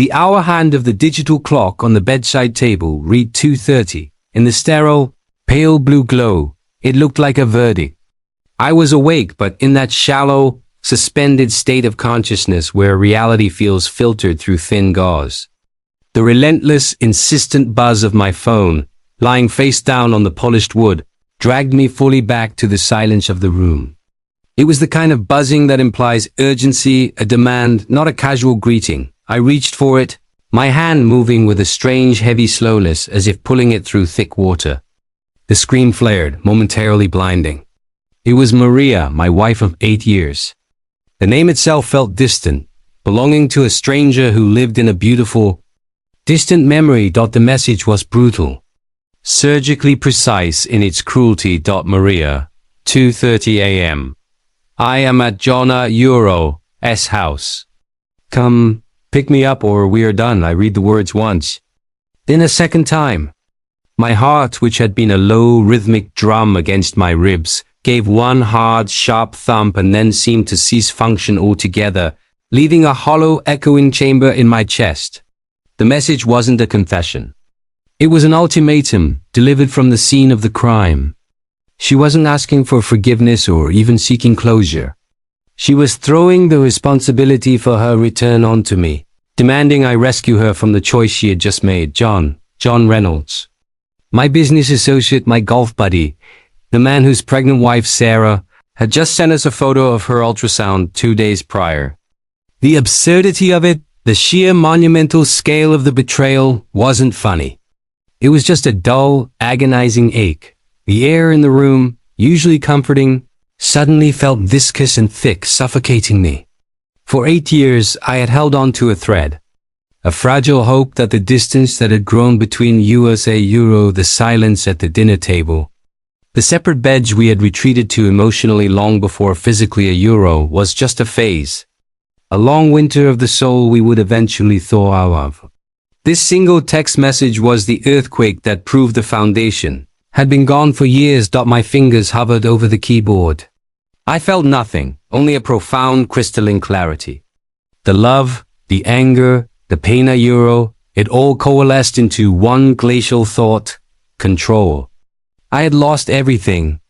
The hour hand of the digital clock on the bedside table read 2:30. In the sterile, pale blue glow, it looked like a verdict. I was awake, but in that shallow, suspended state of consciousness where reality feels filtered through thin gauze. The relentless, insistent buzz of my phone, lying face down on the polished wood, dragged me fully back to the silence of the room. It was the kind of buzzing that implies urgency, a demand, not a casual greeting. I reached for it, my hand moving with a strange, heavy slowness as if pulling it through thick water. The screen flared, momentarily blinding. It was Maria, my wife of 8 years. The name itself felt distant, belonging to a stranger who lived in a beautiful, distant memory. The message was brutal, surgically precise in its cruelty. Maria, 2:30 a.m. I am at Jonna Euro's house. Come pick me up or we are done. I read the words once, then a second time. My heart, which had been a low, rhythmic drum against my ribs, gave one hard, sharp thump and then seemed to cease function altogether, leaving a hollow, echoing chamber in my chest. The message wasn't a confession. It was an ultimatum, delivered from the scene of the crime. She wasn't asking for forgiveness or even seeking closure. She was throwing the responsibility for her return onto me, demanding I rescue her from the choice she had just made. John Reynolds. My business associate, my golf buddy, the man whose pregnant wife, Sarah, had just sent us a photo of her ultrasound 2 days prior. The absurdity of it, the sheer monumental scale of the betrayal, wasn't funny. It was just a dull, agonizing ache. The air in the room, usually comforting, suddenly felt viscous and thick, suffocating me. For 8 years, I had held on to a thread. A fragile hope that the distance that had grown between Euro, the silence at the dinner table, the separate beds we had retreated to emotionally long before physically a Euro, was just a phase. A long winter of the soul we would eventually thaw out of. This single text message was the earthquake that proved the foundation had been gone for years. My fingers hovered over the keyboard. I felt nothing, only a profound crystalline clarity. The love, the anger, the pain of Euro, it all coalesced into one glacial thought: control. I had lost everything,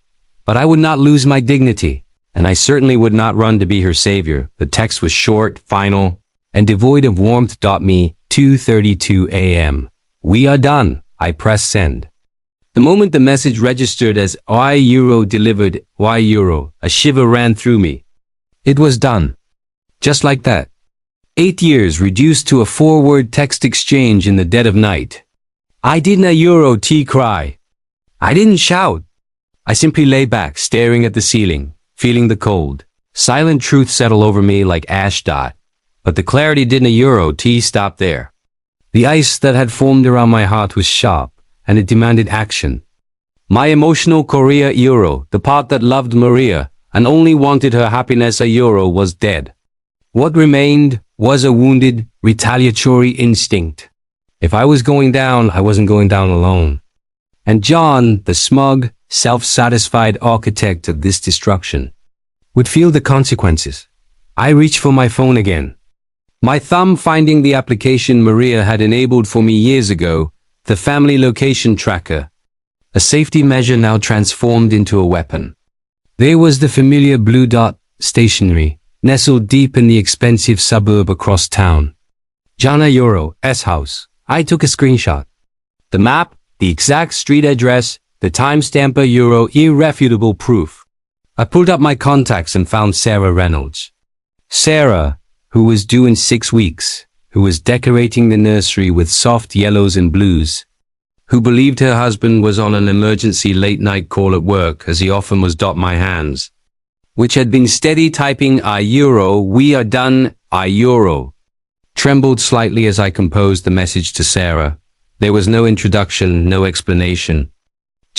but I would not lose my dignity, and I certainly would not run to be her savior. The text was short, final, and devoid of warmth. Me, 2:32 a.m. We are done. I pressed send. The moment the message registered as Euro delivered, Euro, a shiver ran through me. It was done. Just like that. 8 years reduced to a 4-word text exchange in the dead of night. I didn't Euro cry. I didn't shout. I simply lay back, staring at the ceiling, feeling the cold, silent truth settle over me like ash. But the clarity didn't Euro stop there. The ice that had formed around my heart was sharp, and it demanded action. My emotional Korea Euro, the part that loved Maria and only wanted her happiness Euro, was dead. What remained was a wounded, retaliatory instinct. If I was going down, I wasn't going down alone. And John, the smug, self-satisfied architect of this destruction, would feel the consequences. I reached for my phone again. My thumb finding the application Maria had enabled for me years ago, the family location tracker, a safety measure now transformed into a weapon. There was the familiar blue dot, stationary, nestled deep in the expensive suburb across town. Jonna Euro's house. I took a screenshot. The map, the exact street address, the timestamp Euro, irrefutable proof. I pulled up my contacts and found Sarah Reynolds. Sarah, who was due in 6 weeks, who was decorating the nursery with soft yellows and blues, who believed her husband was on an emergency late-night call at work, as he often was. My hands, which had been steady typing Euro, we are done, Euro, trembled slightly as I composed the message to Sarah. There was no introduction, no explanation.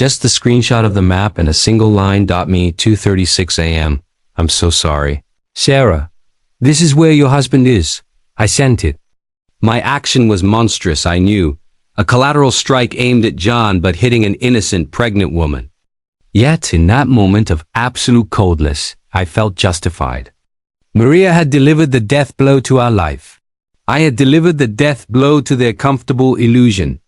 Just the screenshot of the map and a single line. Me, 2:36 a.m. I'm so sorry. Sarah, this is where your husband is. I sent it. My action was monstrous, I knew. A collateral strike aimed at John but hitting an innocent pregnant woman. Yet, in that moment of absolute coldness, I felt justified. Maria had delivered the death blow to our life. I had delivered the death blow to their comfortable illusion.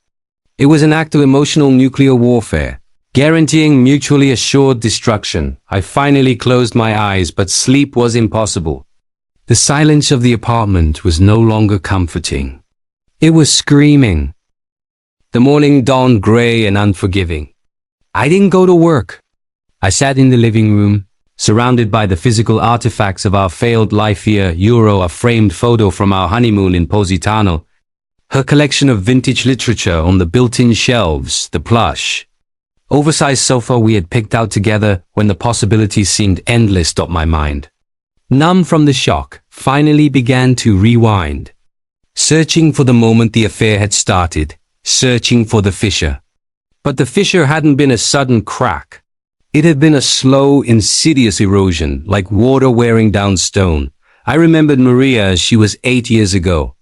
It was an act of emotional nuclear warfare, guaranteeing mutually assured destruction. I finally closed my eyes, but sleep was impossible. The silence of the apartment was no longer comforting. It was screaming. The morning dawned gray and unforgiving. I didn't go to work. I sat in the living room, surrounded by the physical artifacts of our failed life here, a framed photo from our honeymoon in Positano, her collection of vintage literature on the built-in shelves, the plush, oversized sofa we had picked out together when the possibilities seemed endless. My mind, numb from the shock, finally began to rewind, searching for the moment the affair had started, searching for the fissure. But the fissure hadn't been a sudden crack. It had been a slow, insidious erosion, like water wearing down stone. I remembered Maria as she was 8 years ago,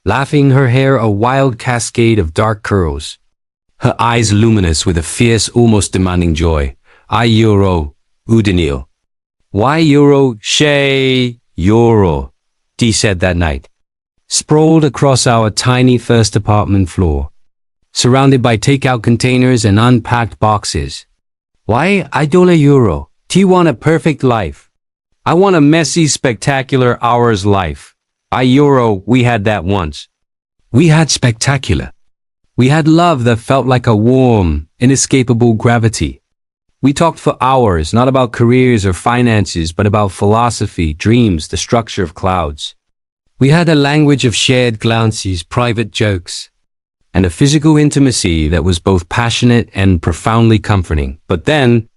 laughing, her hair a wild cascade of dark curls, her eyes luminous with a fierce, almost demanding joy. I euro, Udinil. Why euro, she euro, Dee said that night, sprawled across our tiny first apartment floor, surrounded by takeout containers and unpacked boxes. Why I don't euro? T want a perfect life. I want a messy, spectacular hours life. I euro, we had that once. We had spectacular. We had love that felt like a warm, inescapable gravity. We talked for hours, not about careers or finances, but about philosophy, dreams, the structure of clouds. We had a language of shared glances, private jokes, and a physical intimacy that was both passionate and profoundly comforting. But then,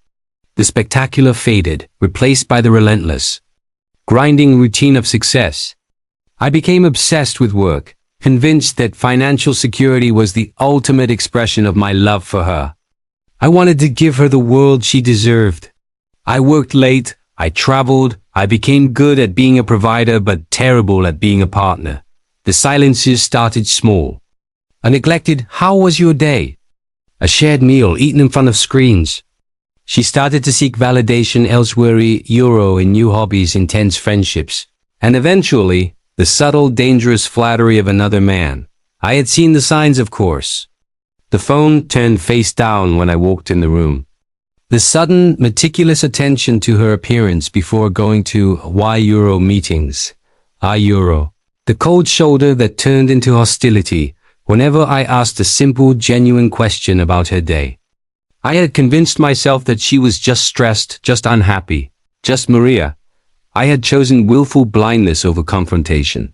the spectacular faded, replaced by the relentless, grinding routine of success. I became obsessed with work, convinced that financial security was the ultimate expression of my love for her. I wanted to give her the world she deserved. I worked late, I traveled, I became good at being a provider but terrible at being a partner. The silences started small. A neglected, "How was your day?" A shared meal eaten in front of screens. She started to seek validation elsewhere, in new hobbies, intense friendships, and eventually, the subtle, dangerous flattery of another man. I had seen the signs, of course. The phone turned face down when I walked in the room. The sudden, meticulous attention to her appearance before going to meetings. The cold shoulder that turned into hostility whenever I asked a simple, genuine question about her day. I had convinced myself that she was just stressed, just unhappy, just Maria. I had chosen willful blindness over confrontation,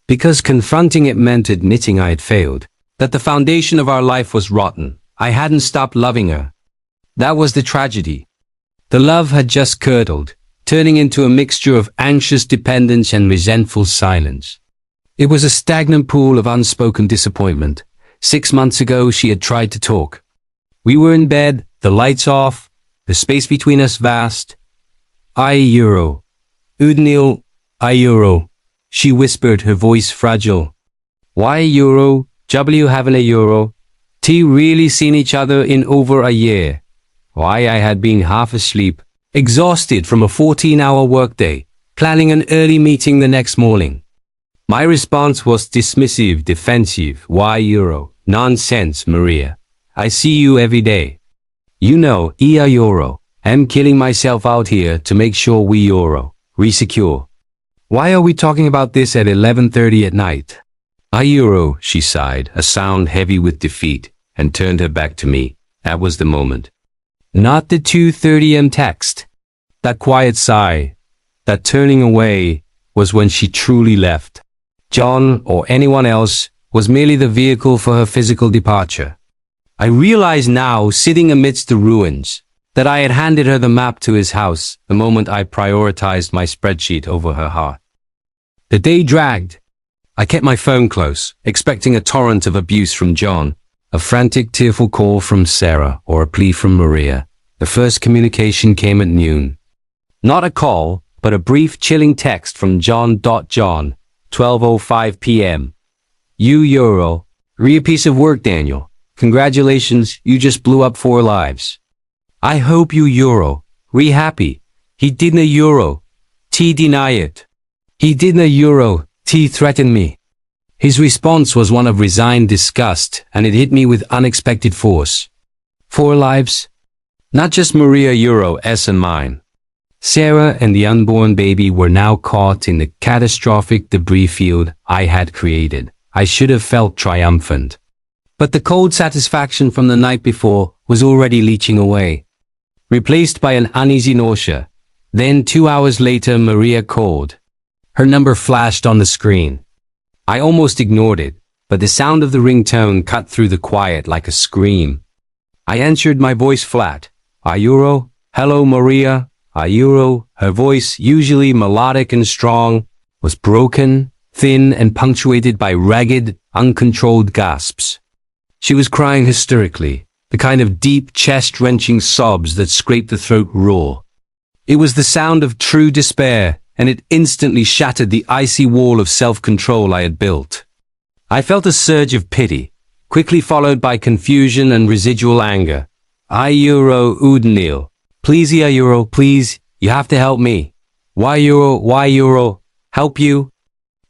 because confronting it meant admitting I had failed, that the foundation of our life was rotten. I hadn't stopped loving her. That was the tragedy. The love had just curdled, turning into a mixture of anxious dependence and resentful silence. It was a stagnant pool of unspoken disappointment. 6 months ago, she had tried to talk. We were in bed, the lights off, the space between us vast. Udnil, she whispered, her voice fragile. Why W haven't a T really seen each other in over a year. Why I had been half asleep, exhausted from a 14-hour workday, planning an early meeting the next morning. My response was dismissive, defensive. Why Nonsense, Maria. I see you every day. You know, I'm killing myself out here to make sure we resecure. Why are we talking about this at 11:30 at night? She sighed, a sound heavy with defeat, and turned her back to me. That was the moment. Not the 2:30 am text. That quiet sigh, that turning away, was when she truly left. John, or anyone else, was merely the vehicle for her physical departure. I realized now, sitting amidst the ruins, that I had handed her the map to his house the moment I prioritized my spreadsheet over her heart. The day dragged. I kept my phone close, expecting a torrent of abuse from John, a frantic, tearful call from Sarah, or a plea from Maria. The first communication came at noon. Not a call, but a brief, chilling text from John. 12:05 p.m. Re a piece of work, Daniel. Congratulations, you just blew up 4 lives. I hope you re happy. He didn't T deny it. He didn't T threaten me. His response was one of resigned disgust, and it hit me with unexpected force. 4 lives? Not just Maria Euro's and mine. Sarah and the unborn baby were now caught in the catastrophic debris field I had created. I should have felt triumphant. But the cold satisfaction from the night before was already leaching away, replaced by an uneasy nausea. Then 2 hours later, Maria called. Her number flashed on the screen. I almost ignored it, but the sound of the ringtone cut through the quiet like a scream. I answered, my voice flat. Ayuro? Hello, Maria? Ayuro? Her voice, usually melodic and strong, was broken, thin, and punctuated by ragged, uncontrolled gasps. She was crying hysterically, the kind of deep, chest-wrenching sobs that scrape the throat raw. It was the sound of true despair, and it instantly shattered the icy wall of self-control I had built. I felt a surge of pity, quickly followed by confusion and residual anger. Ayuro Udnil. Please, Ayuro, please, you have to help me. Why Euro, help you?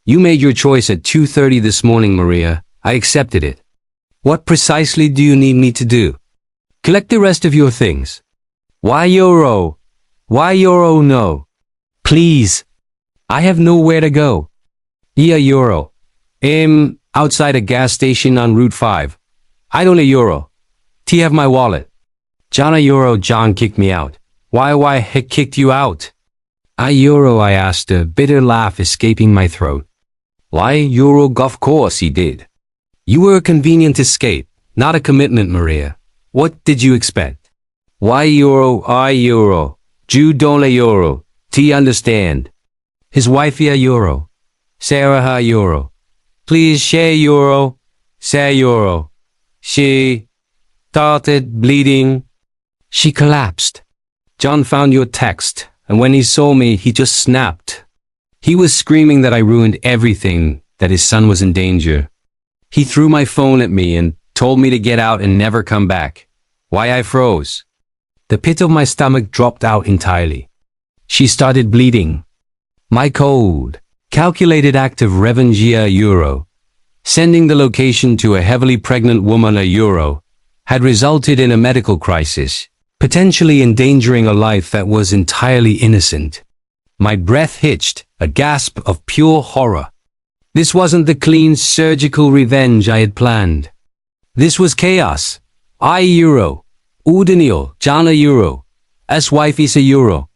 You made your choice at 2:30 this morning, Maria. I accepted it. What precisely do you need me to do? Collect the rest of your things. Why Euro no? Please. I have nowhere to go. Euro. Outside a gas station on Route 5. I don't Euro. T have my wallet. John kicked me out. Why he kicked you out? Euro, I asked, a bitter laugh escaping my throat. Why Euro, of course he did. You were a convenient escape, not a commitment, Maria. What did you expect? Why Euro? Jew don't Euro. T understand. His wife Euro. Sarah Euro. Please share Euro. Say Euro. She started bleeding. She collapsed. John found your text, and when he saw me, he just snapped. He was screaming that I ruined everything, that his son was in danger. He threw my phone at me and told me to get out and never come back. Why I froze. The pit of my stomach dropped out entirely. She started bleeding. My cold, calculated act of revenge Euro, sending the location to a heavily pregnant woman Euro, had resulted in a medical crisis, potentially endangering a life that was entirely innocent. My breath hitched, a gasp of pure horror. This wasn't the clean surgical revenge I had planned. This was chaos. Euro, Udinil, Jana Euro, S wife is Euro,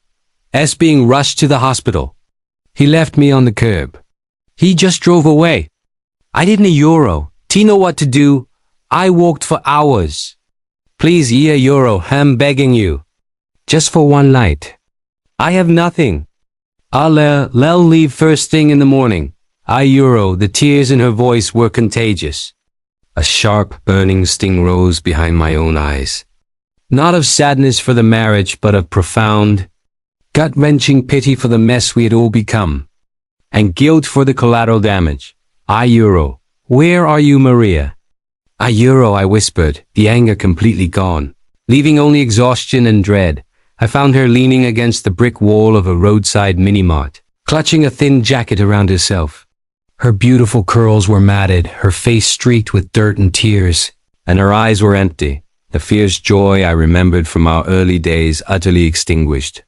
S being rushed to the hospital. He left me on the curb. He just drove away. I didn't Euro. T know what to do. I walked for hours. Please, Euro, I'm begging you. Just for one night. I have nothing. I'll leave first thing in the morning. Euro, the tears in her voice were contagious. A sharp, burning sting rose behind my own eyes. Not of sadness for the marriage, but of profound, gut-wrenching pity for the mess we had all become. And guilt for the collateral damage. Euro, where are you, Maria? Euro, I whispered, the anger completely gone. Leaving only exhaustion and dread, I found her leaning against the brick wall of a roadside mini-mart, clutching a thin jacket around herself. Her beautiful curls were matted, her face streaked with dirt and tears, and her eyes were empty, the fierce joy I remembered from our early days utterly extinguished.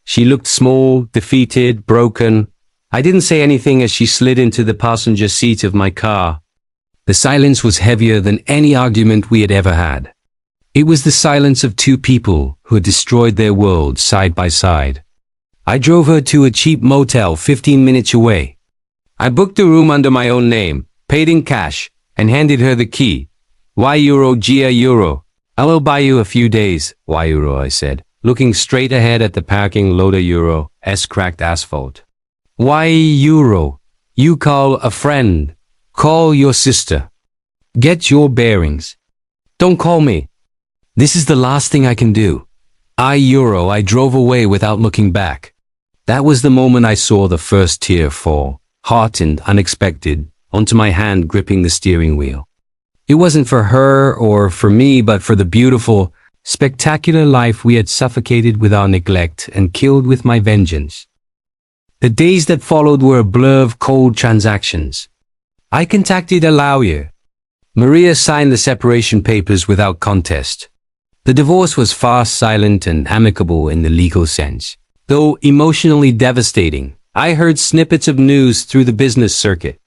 She looked small, defeated, broken. I didn't say anything as she slid into the passenger seat of my car. The silence was heavier than any argument we had ever had. It was the silence of two people who had destroyed their worlds side by side. I drove her to a cheap motel 15 minutes away. I booked a room under my own name, paid in cash, and handed her the key. Why Euro, Gia Euro? I'll buy you a few days. Why Euro, I said, looking straight ahead at the parking lot Euro, cracked asphalt. Why Euro? You call a friend. Call your sister. Get your bearings. Don't call me. This is the last thing I can do. Euro, I drove away without looking back. That was the moment I saw the first tear fall, hot and unexpected, onto my hand gripping the steering wheel. It wasn't for her or for me, but for the beautiful, spectacular life we had suffocated with our neglect and killed with my vengeance. The days that followed were a blur of cold transactions. I contacted a lawyer. Maria signed the separation papers without contest. The divorce was fast, silent, and amicable in the legal sense. Though emotionally devastating, I heard snippets of news through the business circuit.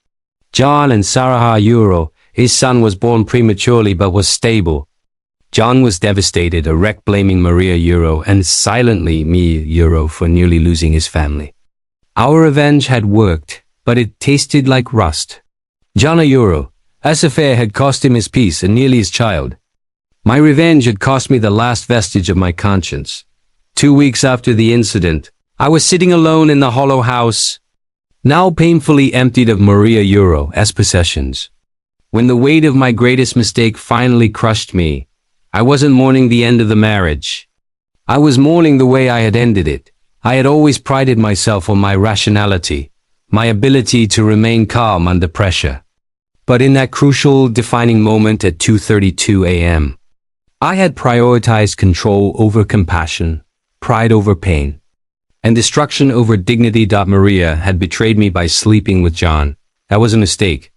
John and Sarah Euro, his son was born prematurely but was stable. John was devastated, a wreck, blaming Maria Euro and silently me Euro for nearly losing his family. Our revenge had worked, but it tasted like rust. John Euro, this affair had cost him his peace and nearly his child. My revenge had cost me the last vestige of my conscience. 2 weeks after the incident, I was sitting alone in the hollow house, now painfully emptied of Maria Euro's possessions. When the weight of my greatest mistake finally crushed me, I wasn't mourning the end of the marriage. I was mourning the way I had ended it. I had always prided myself on my rationality, my ability to remain calm under pressure. But in that crucial, defining moment at 2:32 a.m., I had prioritized control over compassion, pride over pain, and destruction over dignity. Maria had betrayed me by sleeping with John. That was a mistake.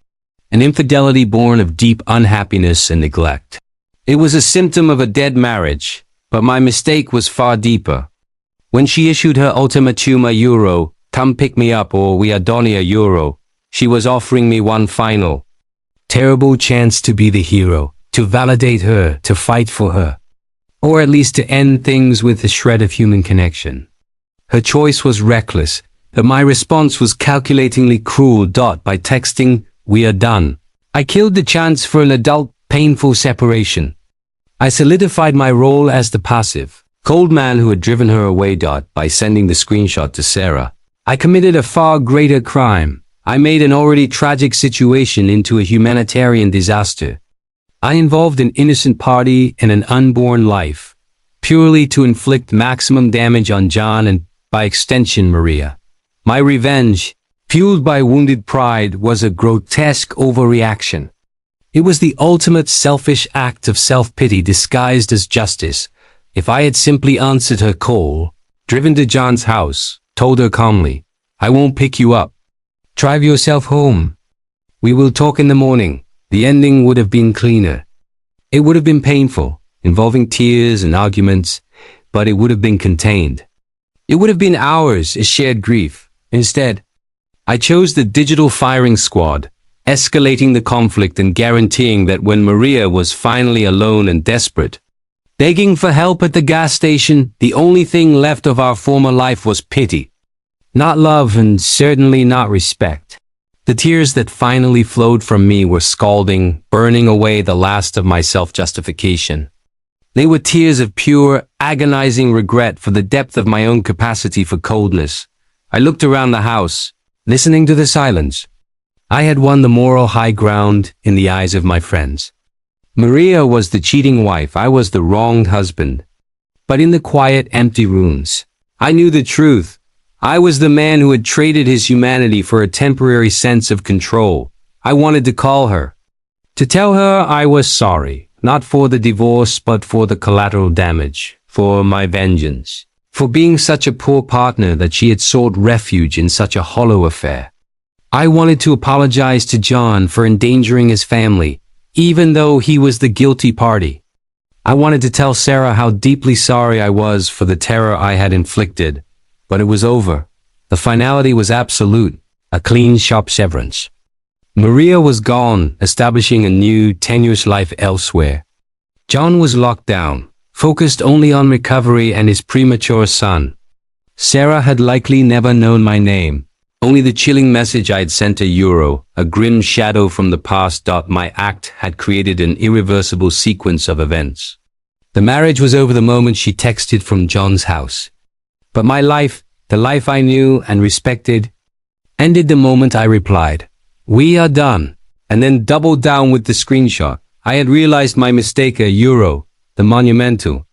An infidelity born of deep unhappiness and neglect. It was a symptom of a dead marriage, but my mistake was far deeper. When she issued her ultimatum Euro, come pick me up or we are done Euro, she was offering me one final, terrible chance to be the hero, to validate her, to fight for her, or at least to end things with a shred of human connection. Her choice was reckless, but my response was calculatingly cruel. By texting, we are done, I killed the chance for an adult, painful separation. I solidified my role as the passive, cold man who had driven her away. By sending the screenshot to Sarah, I committed a far greater crime. I made an already tragic situation into a humanitarian disaster. I involved an innocent party and an unborn life, purely to inflict maximum damage on John and, by extension, Maria. My revenge, fueled by wounded pride, was a grotesque overreaction. It was the ultimate selfish act of self-pity disguised as justice. If I had simply answered her call, driven to John's house, told her calmly, I won't pick you up. Drive yourself home. We will talk in the morning. The ending would have been cleaner. It would have been painful, involving tears and arguments, but it would have been contained. It would have been hours of shared grief. Instead, I chose the digital firing squad, escalating the conflict and guaranteeing that when Maria was finally alone and desperate, begging for help at the gas station, the only thing left of our former life was pity. Not love and certainly not respect. The tears that finally flowed from me were scalding, burning away the last of my self-justification. They were tears of pure, agonizing regret for the depth of my own capacity for coldness. I looked around the house, listening to the silence. I had won the moral high ground in the eyes of my friends. Maria was the cheating wife, I was the wronged husband. But in the quiet, empty rooms, I knew the truth. I was the man who had traded his humanity for a temporary sense of control. I wanted to call her, to tell her I was sorry, not for the divorce but for the collateral damage, for my vengeance, for being such a poor partner that she had sought refuge in such a hollow affair. I wanted to apologize to John for endangering his family, even though he was the guilty party. I wanted to tell Sarah how deeply sorry I was for the terror I had inflicted. But it was over. The finality was absolute, a clean, sharp severance. Maria was gone, establishing a new, tenuous life elsewhere. John was locked down, focused only on recovery and his premature son. Sarah had likely never known my name, only the chilling message I had sent to Euro, a grim shadow from the past. My act had created an irreversible sequence of events. The marriage was over the moment she texted from John's house. But my life, the life I knew and respected, ended the moment I replied, we are done, and then doubled down with the screenshot. I had realized my mistake Euro, the monumental,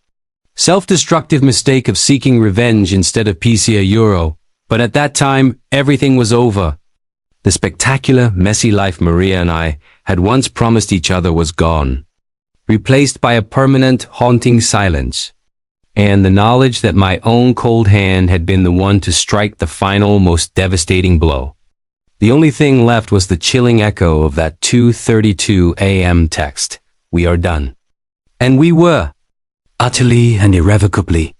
self-destructive mistake of seeking revenge instead of peace Euro. But at that time, everything was over. The spectacular, messy life Maria and I had once promised each other was gone, replaced by a permanent, haunting silence. And the knowledge that my own cold hand had been the one to strike the final, most devastating blow. The only thing left was the chilling echo of that 2:32 a.m. text. We are done. And we were. Utterly and irrevocably.